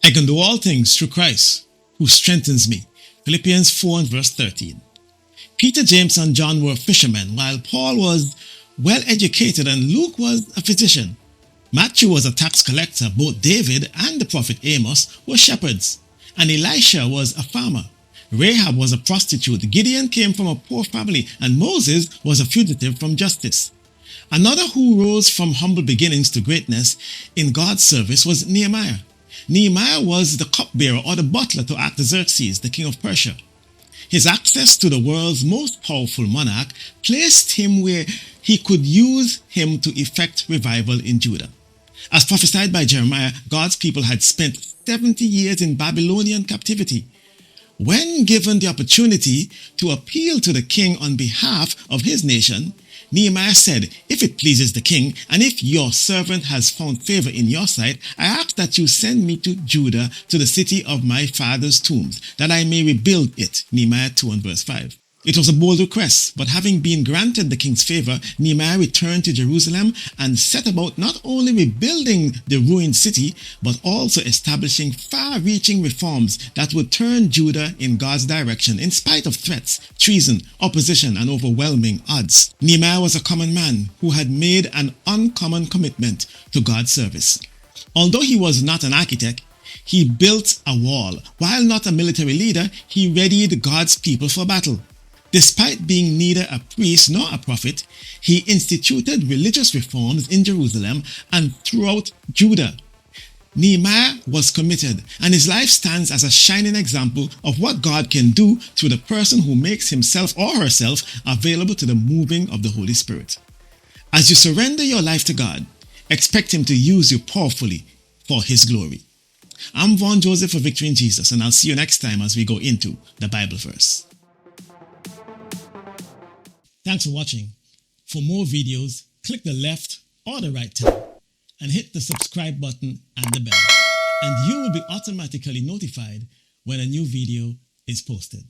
I can do all things through Christ, who strengthens me. Philippians 4 and verse 13. Peter, James, and John were fishermen, while Paul was well educated and Luke was a physician. Matthew was a tax collector. Both David and the prophet Amos were shepherds, and Elisha was a farmer. Rahab was a prostitute. Gideon came from a poor family, and Moses was a fugitive from justice. Another who rose from humble beginnings to greatness in God's service was Nehemiah. Nehemiah was the cupbearer or the butler to Artaxerxes, the king of Persia. His access to the world's most powerful monarch placed him where he could use him to effect revival in Judah. As prophesied by Jeremiah, God's people had spent 70 years in Babylonian captivity. When given the opportunity to appeal to the king on behalf of his nation, Nehemiah said, "If it pleases the king, and if your servant has found favor in your sight, I ask that you send me to Judah, to the city of my father's tombs, that I may rebuild it." Nehemiah 2 and verse 5. It was a bold request, but having been granted the king's favor, Nehemiah returned to Jerusalem and set about not only rebuilding the ruined city, but also establishing far-reaching reforms that would turn Judah in God's direction in spite of threats, treason, opposition, and overwhelming odds. Nehemiah was a common man who had made an uncommon commitment to God's service. Although he was not an architect, he built a wall. While not a military leader, he readied God's people for battle. Despite being neither a priest nor a prophet, he instituted religious reforms in Jerusalem and throughout Judah. Nehemiah was committed, and his life stands as a shining example of what God can do through the person who makes himself or herself available to the moving of the Holy Spirit. As you surrender your life to God, expect Him to use you powerfully for His glory. I'm Vaughn Joseph for Victory in Jesus, and I'll see you next time as we go into the Bible verse. Thanks for watching. For more videos, click the left or the right tab and hit the subscribe button and the bell, and you will be automatically notified when a new video is posted.